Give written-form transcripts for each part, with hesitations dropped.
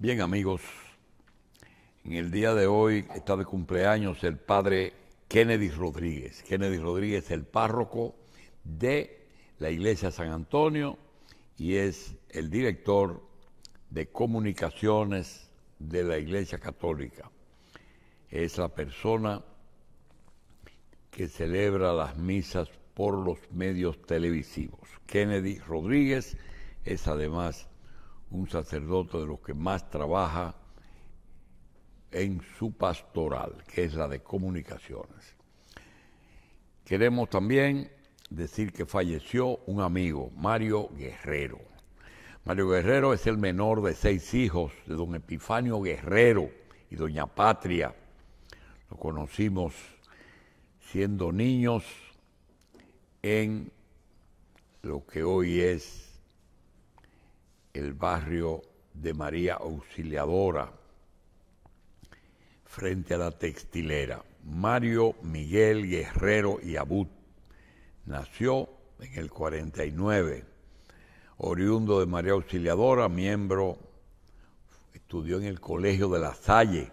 Bien, amigos, en el día de hoy está de cumpleaños el padre Kennedy Rodríguez. Kennedy Rodríguez es el párroco de la iglesia San Antonio y es el director de comunicaciones de la iglesia católica. Es la persona que celebra las misas por los medios televisivos. Kennedy Rodríguez es además un sacerdote de los que más trabaja en su pastoral, que es la de comunicaciones. Queremos también decir que falleció un amigo, Mario Guerrero. Mario Guerrero es el menor de 6 hijos de don Epifanio Guerrero y doña Patria. Lo conocimos siendo niños en lo que hoy es el barrio de María Auxiliadora, frente a la textilera. Mario Miguel Guerrero y Abud nació en el 49, oriundo de María Auxiliadora, estudió en el Colegio de La Salle,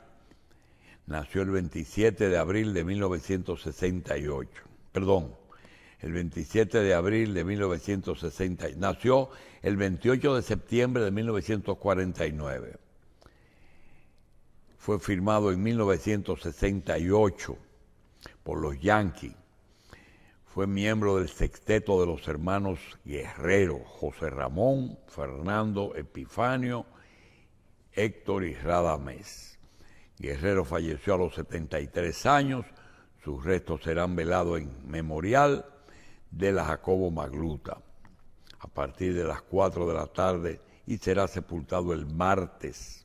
nació el 27 de abril de 1968, el 27 de abril de 1960, nació el 28 de septiembre de 1949. Fue firmado en 1968 por los Yankees. Fue miembro del sexteto de los hermanos Guerrero, José Ramón, Fernando, Epifanio, Héctor y Radamés. Guerrero falleció a los 73 años. Sus restos serán velados en Memorial de la Jacobo Magluta a partir de las 4 de la tarde y será sepultado el martes.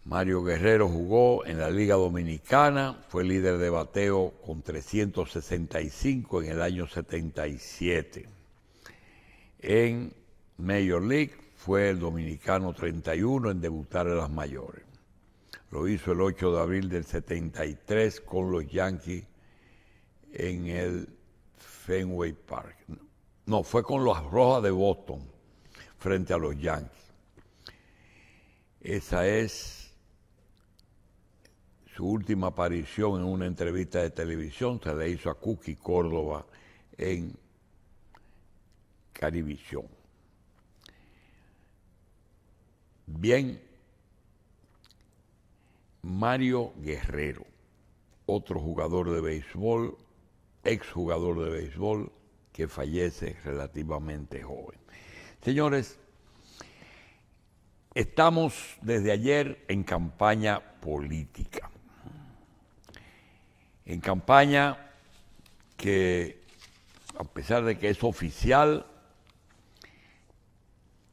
Mario Guerrero jugó en la Liga Dominicana, fue líder de bateo con 365 en el año 77. En Major League fue el dominicano 31 en debutar en las mayores. Lo hizo el 8 de abril del 73 con los Yankees en el Fenway Park. No, fue con los Rojas de Boston frente a los Yankees. Esa es su última aparición en una entrevista de televisión. Se le hizo a Cookie Córdoba en Carivisión. Bien, Mario Guerrero, otro jugador de béisbol, exjugador de béisbol, que fallece relativamente joven. Señores, estamos desde ayer en campaña política. En campaña que, a pesar de que es oficial,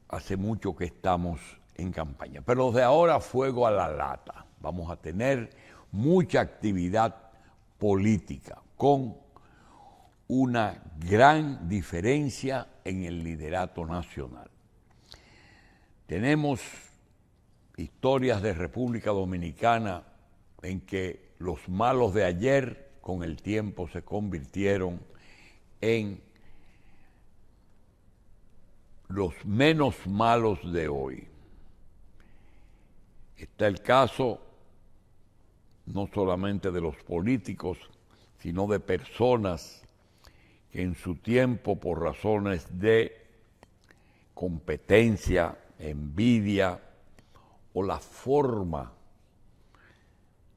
hace mucho que estamos en campaña. Pero de ahora fuego a la lata. Vamos a tener mucha actividad política con una gran diferencia en el liderato nacional. Tenemos historias de República Dominicana en que los malos de ayer con el tiempo se convirtieron en los menos malos de hoy. Está el caso no solamente de los políticos, sino de personas que en su tiempo, por razones de competencia, envidia o la forma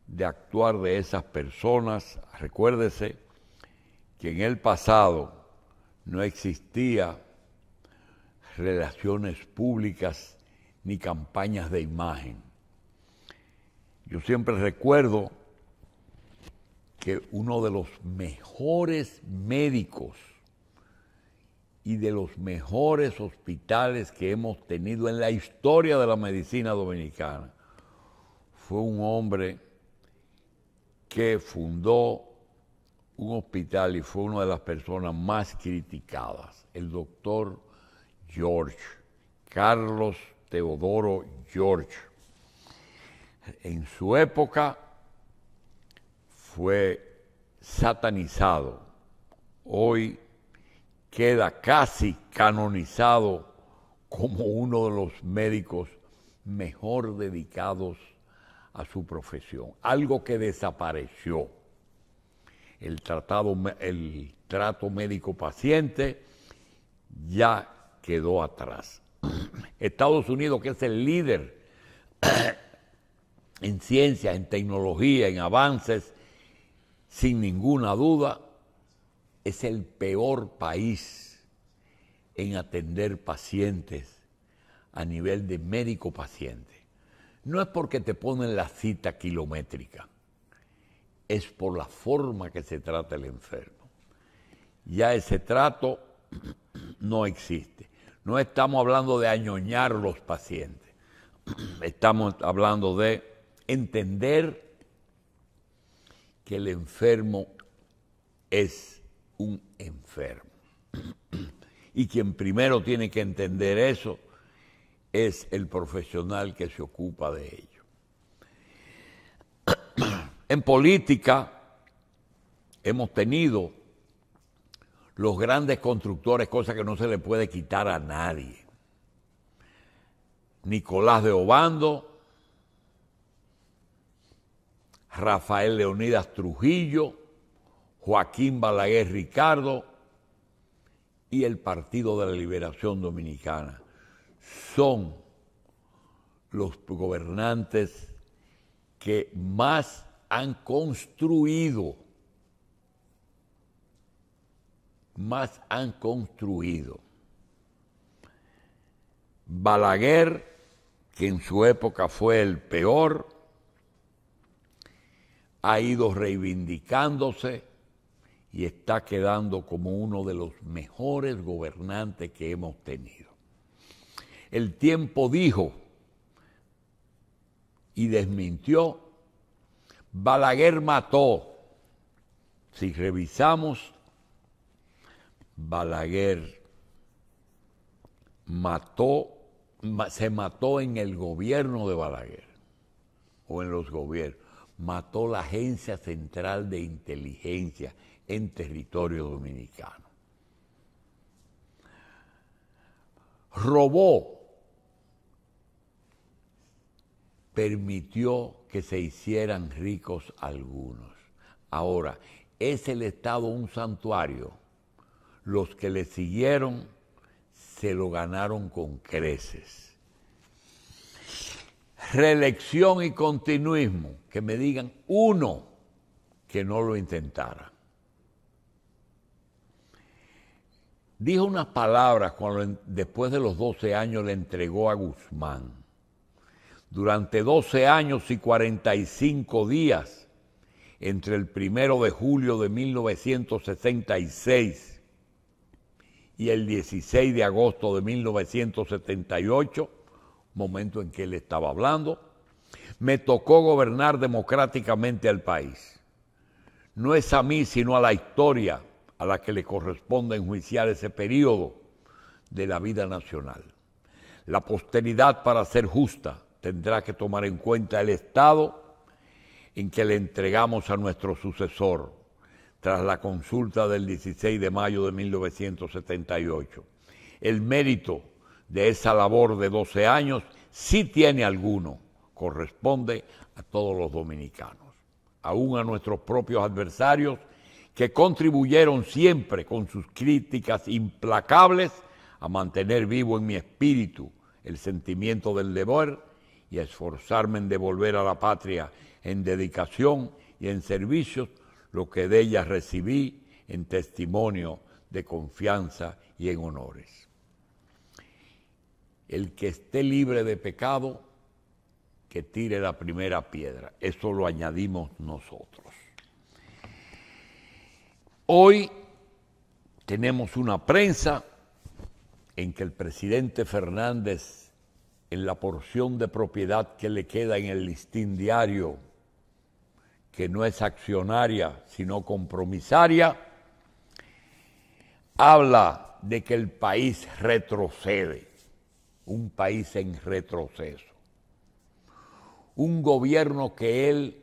de actuar de esas personas, recuérdese que en el pasado no existía relaciones públicas ni campañas de imagen. Yo siempre recuerdo que uno de los mejores médicos y de los mejores hospitales que hemos tenido en la historia de la medicina dominicana fue un hombre que fundó un hospital y fue una de las personas más criticadas, el doctor George, Carlos Teodoro George. En su época fue satanizado. Hoy queda casi canonizado como uno de los médicos mejor dedicados a su profesión, algo que desapareció. El trato médico-paciente ya quedó atrás. Estados Unidos, que es el líder en ciencia, en tecnología, en avances, sin ninguna duda, es el peor país en atender pacientes a nivel de médico-paciente. No es porque te ponen la cita kilométrica, es por la forma que se trata el enfermo. Ya ese trato no existe. No estamos hablando de añoñar los pacientes, estamos hablando de entender que el enfermo es un enfermo. Y quien primero tiene que entender eso es el profesional que se ocupa de ello. En política hemos tenido los grandes constructores, cosa que no se le puede quitar a nadie. Nicolás de Obando, Rafael Leonidas Trujillo, Joaquín Balaguer Ricardo y el Partido de la Liberación Dominicana son los gobernantes que más han construido. Balaguer, que en su época fue el peor, ha ido reivindicándose y está quedando como uno de los mejores gobernantes que hemos tenido. El tiempo dijo y desmintió. Balaguer mató. Si revisamos, Balaguer se mató en el gobierno de Balaguer, o en los gobiernos. Mató la Agencia Central de Inteligencia en territorio dominicano. Robó, permitió que se hicieran ricos algunos. Ahora, ¿es el Estado un santuario? Los que le siguieron se lo ganaron con creces. Reelección y continuismo, que me digan uno que no lo intentara. Dijo unas palabras cuando después de los 12 años le entregó a Guzmán. Durante 12 años y 45 días, entre el 1 de julio de 1966 y el 16 de agosto de 1978, momento en que él estaba hablando, me tocó gobernar democráticamente al país. No es a mí, sino a la historia a la que le corresponde enjuiciar ese periodo de la vida nacional. La posteridad, para ser justa, tendrá que tomar en cuenta el estado en que le entregamos a nuestro sucesor tras la consulta del 16 de mayo de 1978. El mérito de esa labor de 12 años, si tiene alguno, corresponde a todos los dominicanos, aún a nuestros propios adversarios, que contribuyeron siempre con sus críticas implacables a mantener vivo en mi espíritu el sentimiento del deber y a esforzarme en devolver a la patria en dedicación y en servicios lo que de ella recibí en testimonio de confianza y en honores. El que esté libre de pecado, que tire la primera piedra. Eso lo añadimos nosotros. Hoy tenemos una prensa en que el presidente Fernández, en la porción de propiedad que le queda en el listín diario, que no es accionaria, sino compromisaria, habla de que el país retrocede, un país en retroceso. Un gobierno que él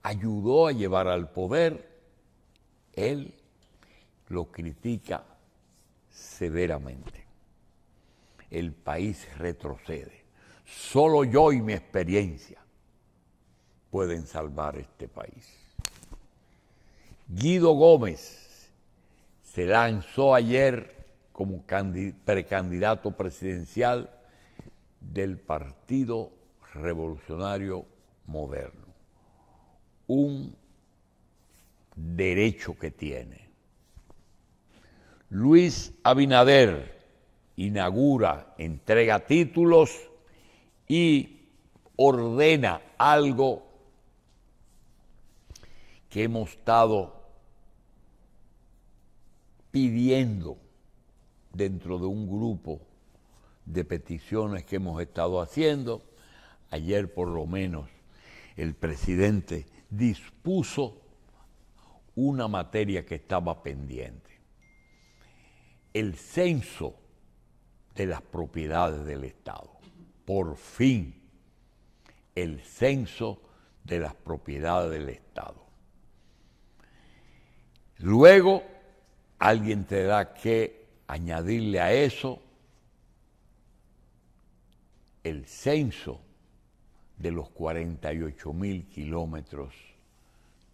ayudó a llevar al poder, él lo critica severamente. el país retrocede. Solo yo y mi experiencia pueden salvar este país. Guido Gómez se lanzó ayer como precandidato presidencial del Partido Revolucionario Moderno. Un derecho que tiene. Luis Abinader inaugura, entrega títulos y ordena algo que hemos estado pidiendo dentro de un grupo de peticiones que hemos estado haciendo. Ayer por lo menos el presidente dispuso una materia que estaba pendiente. El censo de las propiedades del Estado. Por fin, el censo de las propiedades del Estado. Luego, alguien tendrá que añadirle a eso el censo de los 48.000 kilómetros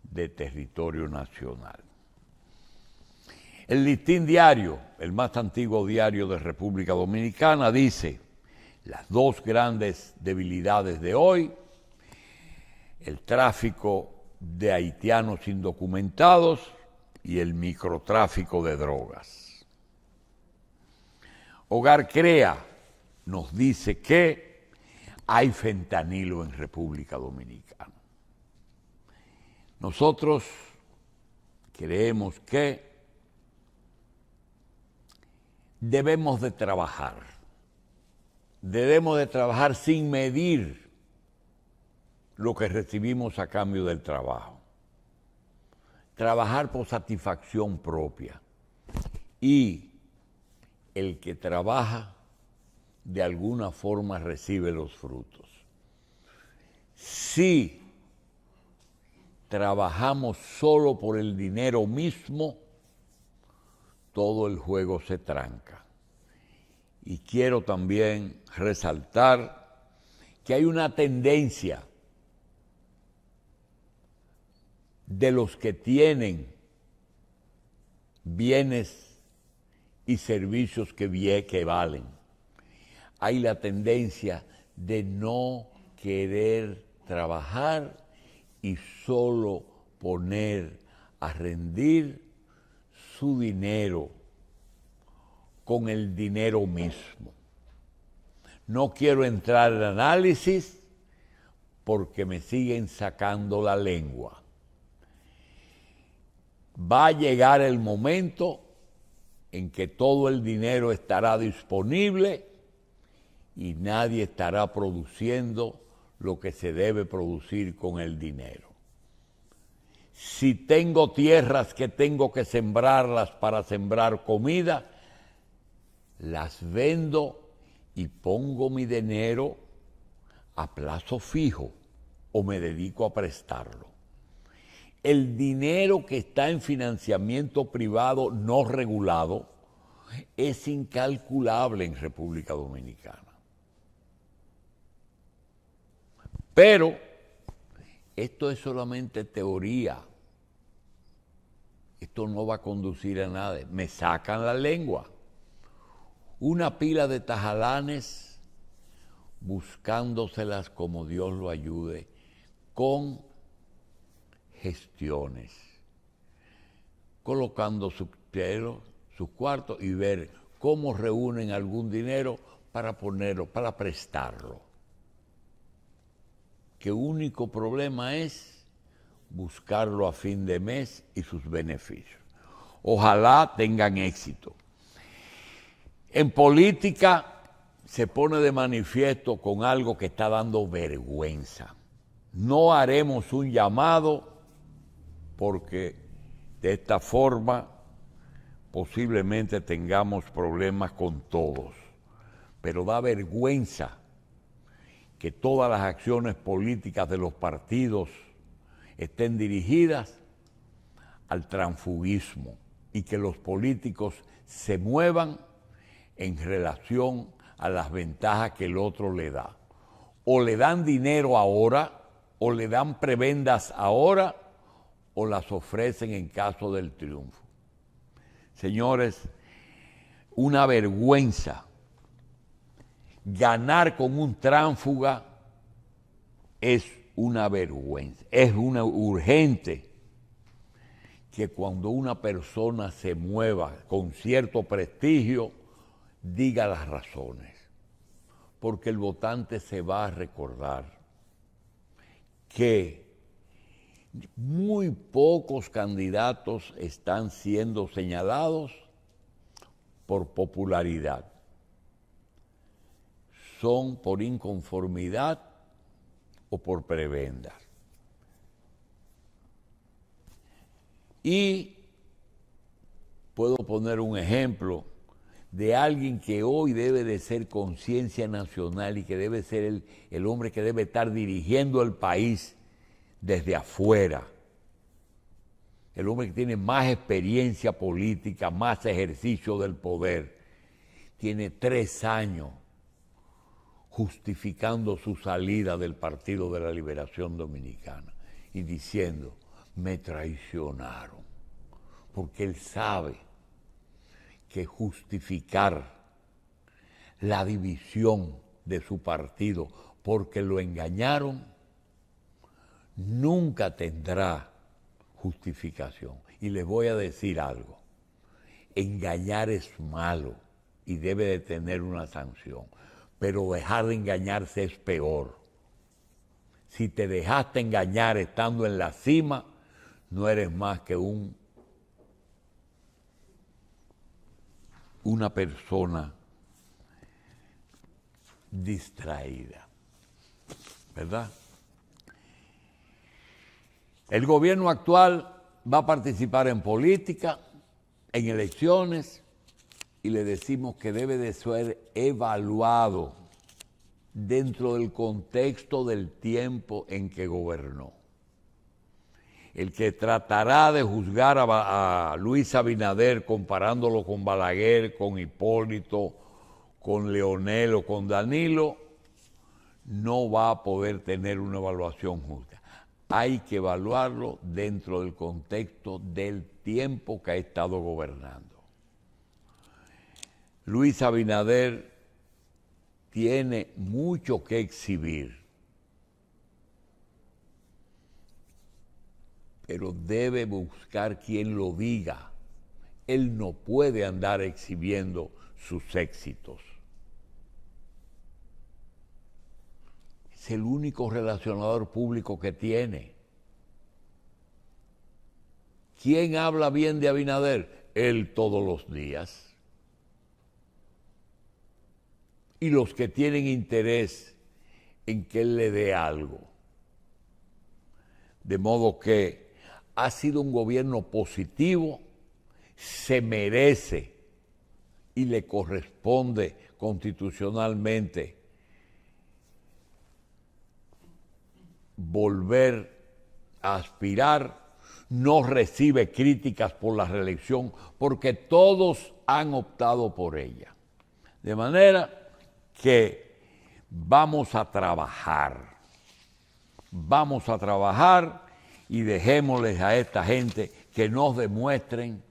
de territorio nacional. El Listín Diario, el más antiguo diario de República Dominicana, dice: las dos grandes debilidades de hoy, el tráfico de haitianos indocumentados y el microtráfico de drogas. Hogar Crea nos dice que hay fentanilo en República Dominicana. Nosotros creemos que debemos de trabajar sin medir lo que recibimos a cambio del trabajo. Trabajar por satisfacción propia. Y el que trabaja, de alguna forma recibe los frutos. Si trabajamos solo por el dinero mismo, todo el juego se tranca. Y quiero también resaltar que hay una tendencia de los que tienen bienes y servicios que valen. Hay la tendencia de no querer trabajar y solo poner a rendir su dinero con el dinero mismo. No quiero entrar en análisis porque me siguen sacando la lengua. Va a llegar el momento en que todo el dinero estará disponible y nadie estará produciendo lo que se debe producir con el dinero. Si tengo tierras que tengo que sembrarlas para sembrar comida, las vendo y pongo mi dinero a plazo fijo o me dedico a prestarlo. El dinero que está en financiamiento privado no regulado es incalculable en República Dominicana. Pero esto es solamente teoría. Esto no va a conducir a nada. Me sacan la lengua. Una pila de tajalanes buscándoselas como Dios lo ayude, con gestiones, colocando sus cuartos y ver cómo reúnen algún dinero para ponerlo, para prestarlo. Que único problema es buscarlo a fin de mes y sus beneficios. Ojalá tengan éxito. En política se pone de manifiesto con algo que está dando vergüenza. No haremos un llamado porque de esta forma posiblemente tengamos problemas con todos. Pero da vergüenza que todas las acciones políticas de los partidos estén dirigidas al transfugismo y que los políticos se muevan en relación a las ventajas que el otro le da. O le dan dinero ahora, o le dan prebendas ahora, o las ofrecen en caso del triunfo. Señores, una vergüenza. Ganar con un tránsfuga es una vergüenza. Es una urgente que cuando una persona se mueva con cierto prestigio, diga las razones. Porque el votante se va a recordar que muy pocos candidatos están siendo señalados por popularidad. Son por inconformidad o por prebendas. Y puedo poner un ejemplo de alguien que hoy debe de ser conciencia nacional y que debe ser el hombre que debe estar dirigiendo el país desde afuera. El hombre que tiene más experiencia política, más ejercicio del poder. Tiene 3 años justificando su salida del Partido de la Liberación Dominicana y diciendo, me traicionaron, porque él sabe que justificar la división de su partido porque lo engañaron nunca tendrá justificación. Y les voy a decir algo, engañar es malo y debe de tener una sanción, pero dejar de engañarse es peor. Si te dejaste engañar estando en la cima, no eres más que una persona distraída, ¿verdad? El gobierno actual va a participar en política, en elecciones, y le decimos que debe de ser evaluado dentro del contexto del tiempo en que gobernó. El que tratará de juzgar a Luis Abinader comparándolo con Balaguer, con Hipólito, con Leonel o con Danilo, no va a poder tener una evaluación justa. Hay que evaluarlo dentro del contexto del tiempo que ha estado gobernando. Luis Abinader tiene mucho que exhibir, pero debe buscar quien lo diga. Él no puede andar exhibiendo sus éxitos. Es el único relacionador público que tiene. ¿Quién habla bien de Abinader? Él todos los días. Y los que tienen interés en que él le dé algo. De modo que ha sido un gobierno positivo, se merece y le corresponde constitucionalmente volver a aspirar, no recibe críticas por la reelección porque todos han optado por ella. De manera que vamos a trabajar y dejémosles a esta gente que nos demuestren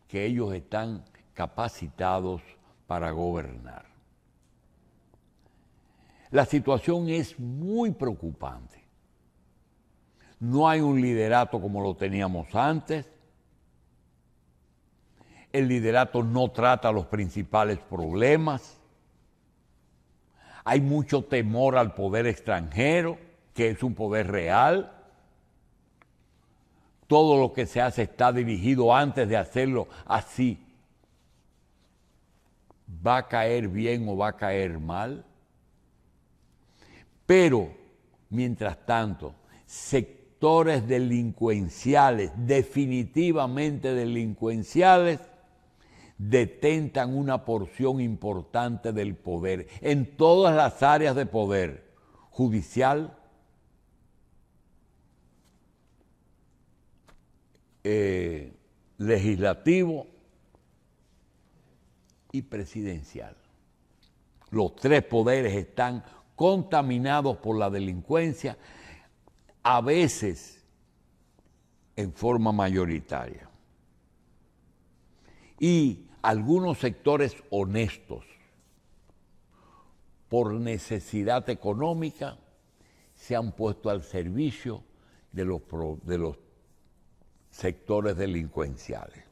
que ellos están capacitados para gobernar. La situación es muy preocupante. No hay un liderato como lo teníamos antes. El liderato no trata los principales problemas. Hay mucho temor al poder extranjero, que es un poder real. Todo lo que se hace está dirigido antes de hacerlo así. ¿Va a caer bien o va a caer mal? Pero, mientras tanto, sectores delincuenciales, definitivamente delincuenciales, detentan una porción importante del poder en todas las áreas de poder, judicial, legislativo y presidencial. los tres poderes están contaminados por la delincuencia, a veces en forma mayoritaria. Y algunos sectores honestos, por necesidad económica, se han puesto al servicio de los sectores delincuenciales.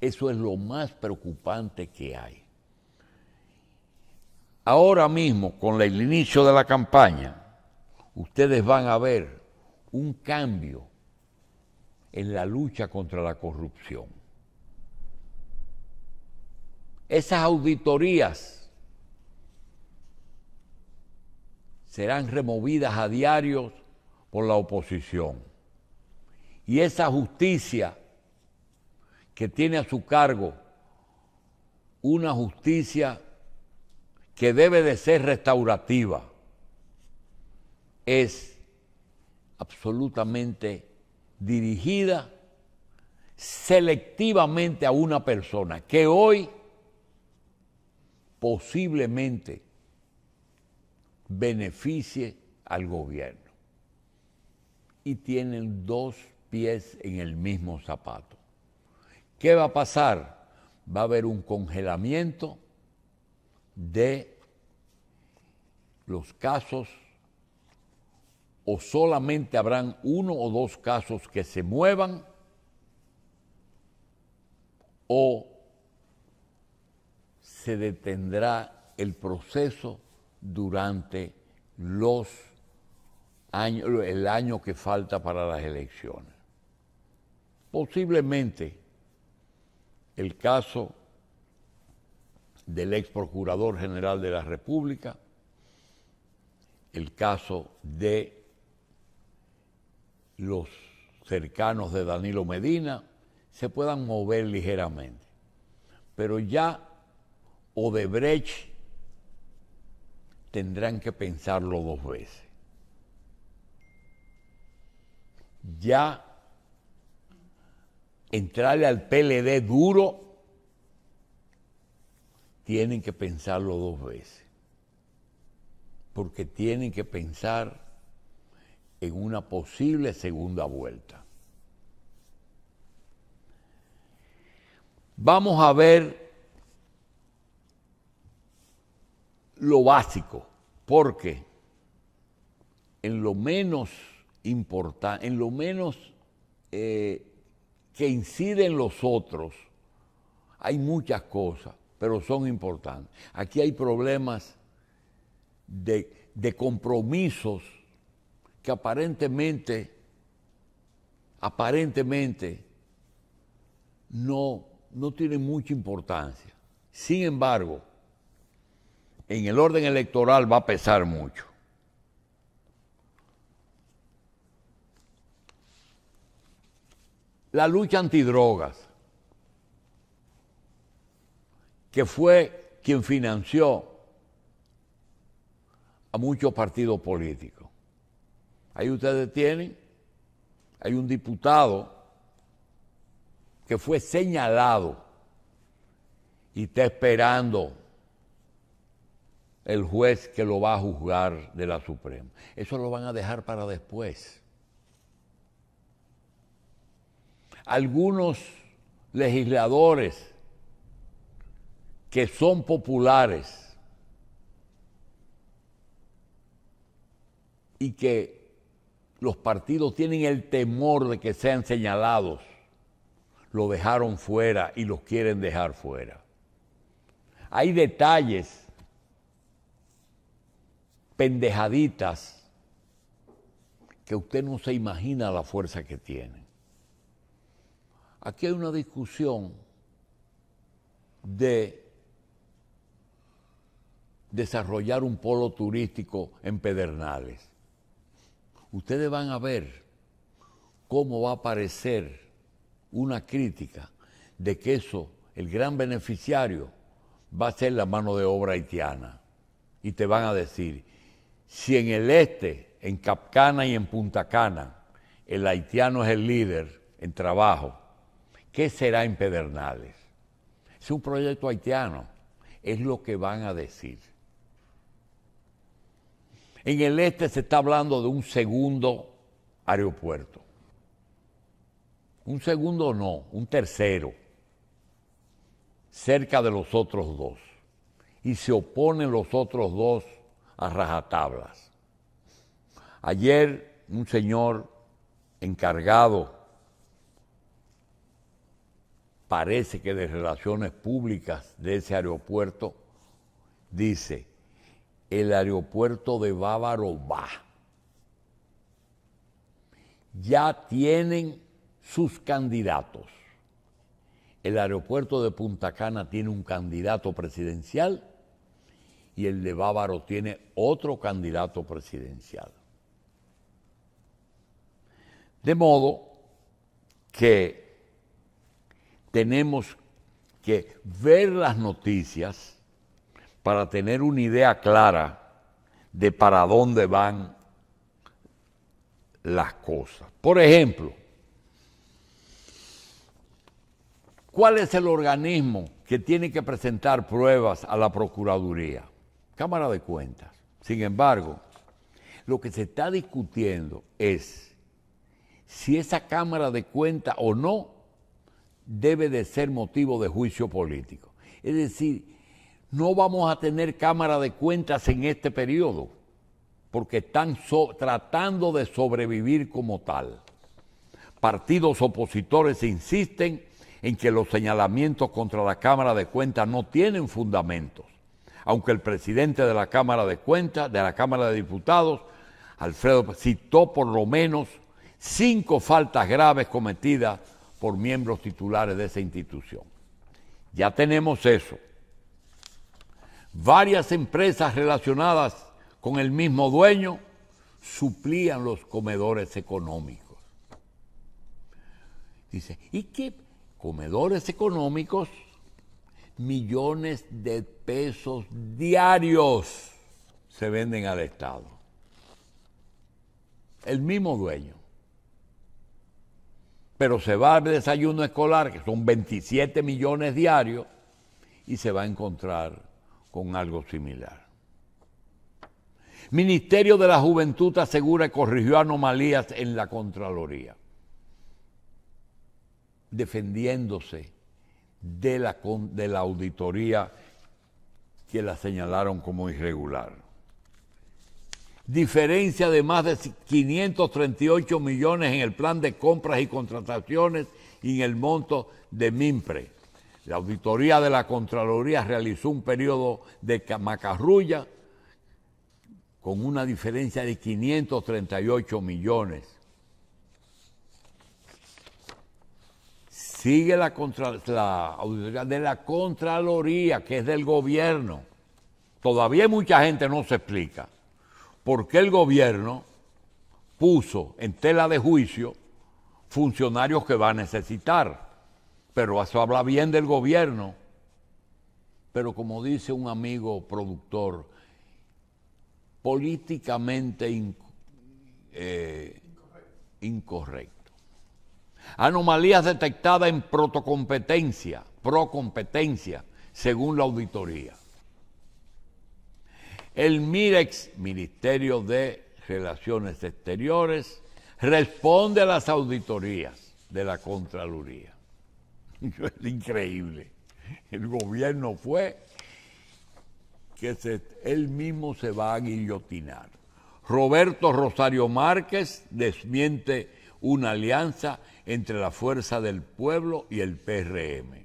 Eso es lo más preocupante que hay. Ahora mismo, con el inicio de la campaña, ustedes van a ver un cambio en la lucha contra la corrupción. Esas auditorías serán removidas a diario por la oposición. Y esa justicia que tiene a su cargo una justicia que debe de ser restaurativa, es absolutamente dirigida selectivamente a una persona que hoy posiblemente beneficie al gobierno. Y tienen dos pies en el mismo zapato. ¿Qué va a pasar? Va a haber un congelamiento de los casos, o solamente habrán uno o dos casos que se muevan, o se detendrá el proceso durante el año que falta para las elecciones. Posiblemente el caso del ex procurador general de la República, el caso de los cercanos de Danilo Medina, se puedan mover ligeramente. Pero ya Odebrecht tendrán que pensarlo dos veces. Ya entrarle al PLD duro, tienen que pensarlo dos veces, porque tienen que pensar en una posible segunda vuelta. Vamos a ver lo básico, porque en lo menos importante, en lo menos que incide en los otros, hay muchas cosas, pero son importantes. Aquí hay problemas de compromisos que aparentemente no tienen mucha importancia. Sin embargo, en el orden electoral va a pesar mucho. La lucha antidrogas, que fue quien financió a muchos partidos políticos. Ahí ustedes tienen, hay un diputado que fue señalado y está esperando el juez que lo va a juzgar de la Suprema. Eso lo van a dejar para después. Algunos legisladores que son populares y que los partidos tienen el temor de que sean señalados, lo dejaron fuera y los quieren dejar fuera. Hay detalles, pendejaditas, que usted no se imagina la fuerza que tienen. Aquí hay una discusión de desarrollar un polo turístico en Pedernales. Ustedes van a ver cómo va a aparecer una crítica de que eso, el gran beneficiario, va a ser la mano de obra haitiana. Y te van a decir, si en el este, en Capcana y en Punta Cana, el haitiano es el líder en trabajo, ¿qué será en Pedernales? Es un proyecto haitiano, es lo que van a decir. En el este se está hablando de un segundo aeropuerto. Un segundo no, un tercero, cerca de los otros dos. Y se oponen los otros dos a rajatablas. Ayer un señor encargado, parece que de relaciones públicas de ese aeropuerto, dice, el aeropuerto de Bávaro va. Ya tienen sus candidatos. El aeropuerto de Punta Cana tiene un candidato presidencial y el de Bávaro tiene otro candidato presidencial. De modo que tenemos que ver las noticias para tener una idea clara de para dónde van las cosas. Por ejemplo, ¿cuál es el organismo que tiene que presentar pruebas a la Procuraduría? Cámara de Cuentas. Sin embargo, lo que se está discutiendo es si esa Cámara de Cuentas o no debe de ser motivo de juicio político. Es decir, no vamos a tener Cámara de Cuentas en este periodo, porque están tratando de sobrevivir como tal. Partidos opositores insisten en que los señalamientos contra la Cámara de Cuentas no tienen fundamentos, aunque el presidente de la Cámara de Cuentas, de la Cámara de Diputados, Alfredo, citó por lo menos 5 faltas graves cometidas por miembros titulares de esa institución. Ya tenemos eso. Varias empresas relacionadas con el mismo dueño suplían los comedores económicos. Dice, ¿y qué comedores económicos? Millones de pesos diarios se venden al Estado. El mismo dueño. Pero se va al desayuno escolar, que son 27 millones diarios, y se va a encontrar con algo similar. Ministerio de la Juventud asegura que corrigió anomalías en la Contraloría, defendiéndose de la auditoría que la señalaron como irregular. Diferencia de más de 538 millones en el plan de compras y contrataciones y en el monto de MIMPRE. La auditoría de la Contraloría realizó un periodo de macarrulla con una diferencia de 538 millones. Sigue la auditoría de la Contraloría, que es del gobierno. Todavía mucha gente no se explica por qué el gobierno puso en tela de juicio funcionarios que va a necesitar. Pero eso habla bien del gobierno. Pero como dice un amigo productor, políticamente incorrecto. Anomalías detectadas en procompetencia, según la auditoría. El MIREX, Ministerio de Relaciones Exteriores, responde a las auditorías de la Contraloría. Es increíble. El gobierno fue que él mismo se va a guillotinar. Roberto Rosario Márquez desmiente una alianza entre la Fuerza del Pueblo y el PRM.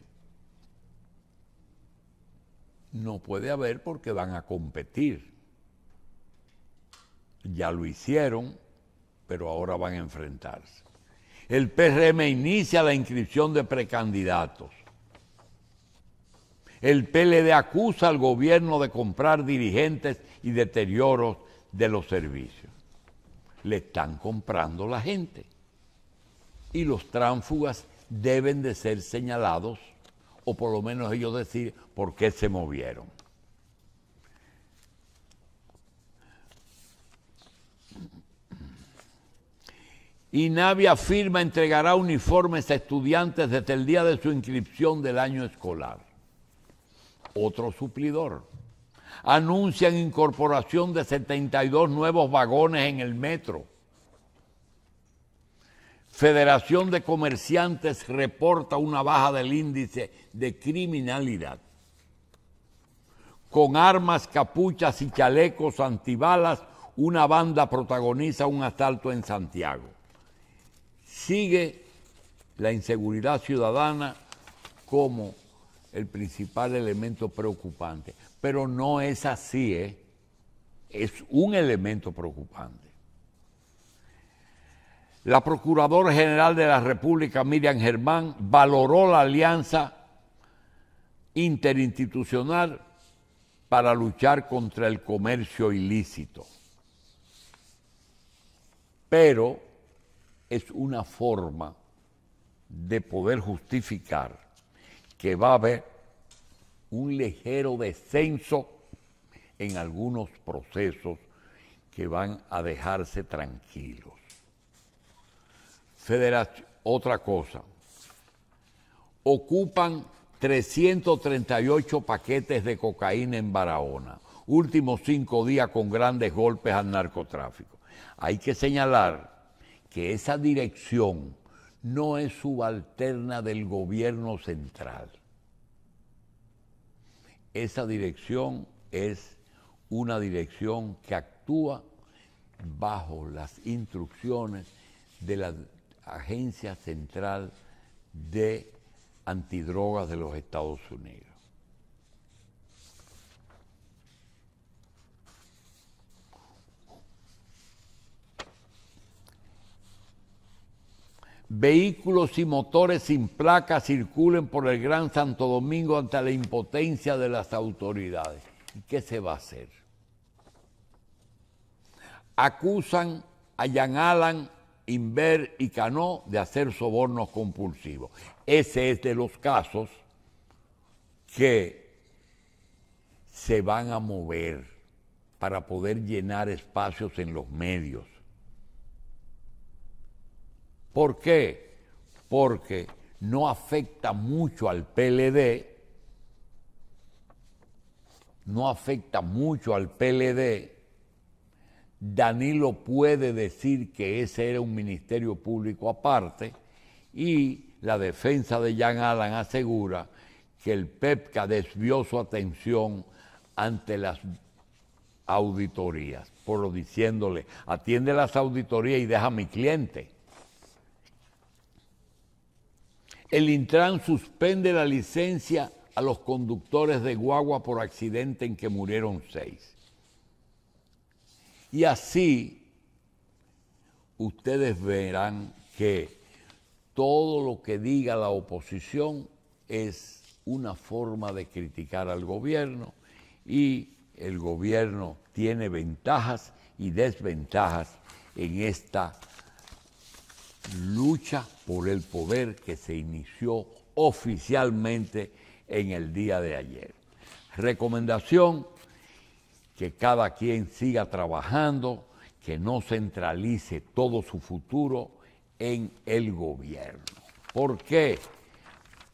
No puede haber porque van a competir. Ya lo hicieron, pero ahora van a enfrentarse. El PRM inicia la inscripción de precandidatos. El PLD acusa al gobierno de comprar dirigentes y deterioros de los servicios. Le están comprando la gente. Y los tránsfugas deben de ser señalados, o por lo menos ellos decir por qué se movieron. INAVI afirma entregará uniformes a estudiantes desde el día de su inscripción del año escolar. Otro suplidor. Anuncian incorporación de 72 nuevos vagones en el metro. Federación de Comerciantes reporta una baja del índice de criminalidad. Con armas, capuchas y chalecos antibalas, una banda protagoniza un asalto en Santiago. Sigue la inseguridad ciudadana como el principal elemento preocupante, pero no es así, es un elemento preocupante. La Procuradora General de la República, Miriam Germán, valoró la alianza interinstitucional para luchar contra el comercio ilícito. Pero es una forma de poder justificar que va a haber un ligero descenso en algunos procesos que van a dejarse tranquilos. Otra cosa, ocupan 338 paquetes de cocaína en Barahona, últimos 5 días con grandes golpes al narcotráfico. Hay que señalar que esa dirección no es subalterna del gobierno central. Esa dirección es una dirección que actúa bajo las instrucciones de la Agencia Central de Antidrogas de los Estados Unidos. Vehículos y motores sin placas circulen por el Gran Santo Domingo ante la impotencia de las autoridades. ¿Y qué se va a hacer? Acusan a Jean Alain, Inver y Cano de hacer sobornos compulsivos. Ese es de los casos que se van a mover para poder llenar espacios en los medios. ¿Por qué? Porque no afecta mucho al PLD, Danilo puede decir que ese era un ministerio público aparte y la defensa de Jean Alain asegura que el PEPCA desvió su atención ante las auditorías, por lo diciéndole, atiende las auditorías y deja a mi cliente. El Intran suspende la licencia a los conductores de guagua por accidente en que murieron 6. Y así ustedes verán que todo lo que diga la oposición es una forma de criticar al gobierno y el gobierno tiene ventajas y desventajas en esta lucha por el poder que se inició oficialmente en el día de ayer. Recomendación: que cada quien siga trabajando, que no centralice todo su futuro en el gobierno. ¿Por qué?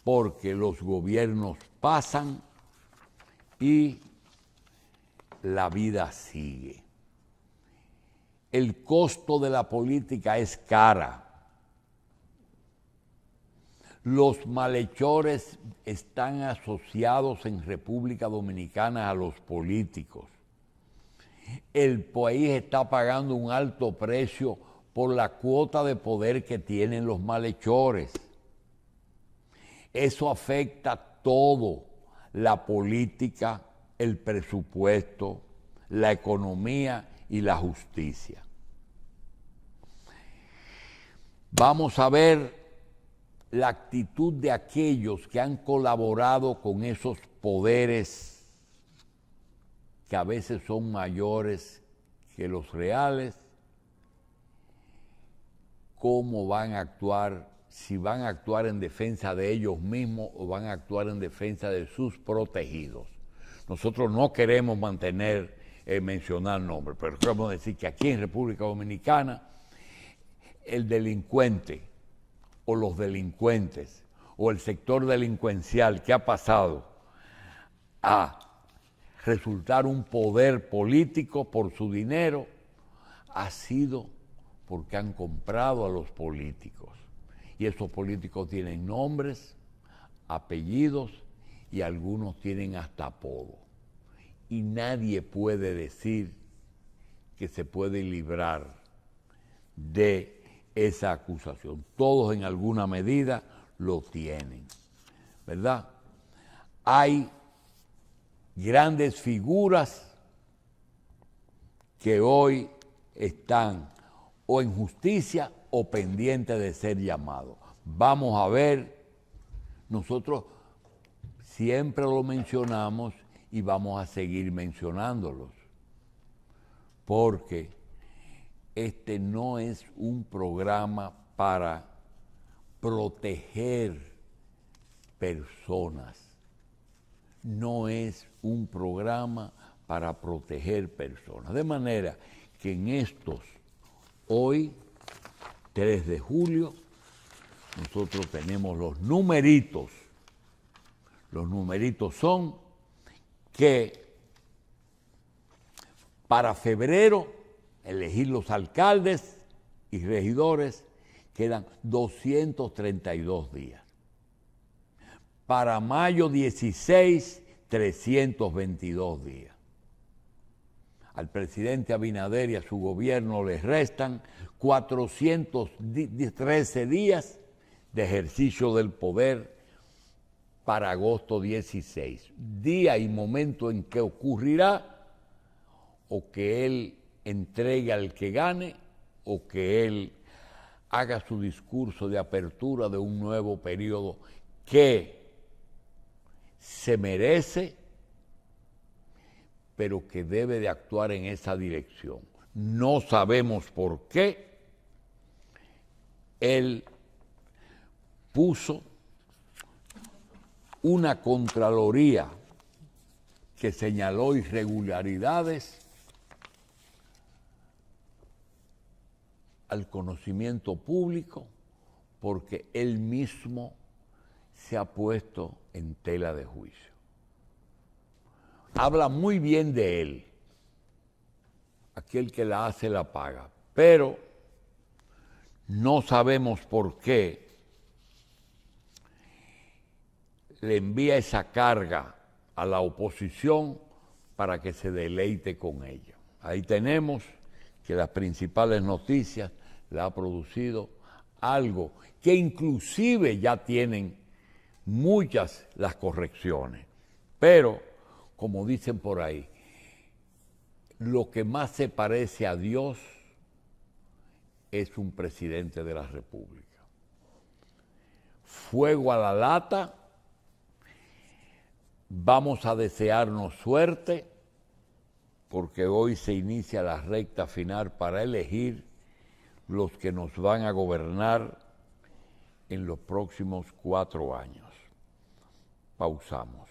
Porque los gobiernos pasan y la vida sigue. El costo de la política es cara. Los malhechores están asociados en República Dominicana a los políticos. El país está pagando un alto precio por la cuota de poder que tienen los malhechores. Eso afecta todo: la política, el presupuesto, la economía y la justicia. Vamos a ver la actitud de aquellos que han colaborado con esos poderes que a veces son mayores que los reales, cómo van a actuar, si van a actuar en defensa de ellos mismos o van a actuar en defensa de sus protegidos. Nosotros no queremos mencionar nombres, pero queremos decir que aquí en República Dominicana el delincuente o los delincuentes o el sector delincuencial que ha pasado a resultar un poder político por su dinero, ha sido porque han comprado a los políticos. Y esos políticos tienen nombres, apellidos y algunos tienen hasta apodo. Y nadie puede decir que se puede librar de esa acusación. Todos en alguna medida lo tienen, ¿verdad? Hay grandes figuras que hoy están o en justicia o pendientes de ser llamados. Vamos a ver, nosotros siempre lo mencionamos y vamos a seguir mencionándolos, porque este no es un programa para proteger personas, no es un programa para proteger personas. De manera que en estos, hoy, 3 de julio, nosotros tenemos los numeritos. Los numeritos son que para febrero elegir los alcaldes y regidores quedan 232 días. Para mayo 16, 322 días. Al presidente Abinader y a su gobierno les restan 413 días de ejercicio del poder para agosto 16, día y momento en que ocurrirá o que él entregue al que gane o que él haga su discurso de apertura de un nuevo periodo que se merece, pero que debe de actuar en esa dirección. No sabemos por qué él puso una Contraloría que señaló irregularidades al conocimiento público, porque él mismo se ha puesto en tela de juicio. Habla muy bien de él, aquel que la hace la paga, pero no sabemos por qué le envía esa carga a la oposición para que se deleite con ella. Ahí tenemos que las principales noticias la ha producido algo que inclusive ya tienen muchas las correcciones, pero como dicen por ahí, lo que más se parece a Dios es un presidente de la República. Fuego a la lata, vamos a desearnos suerte, porque hoy se inicia la recta final para elegir los que nos van a gobernar en los próximos 4 años. Pausamos.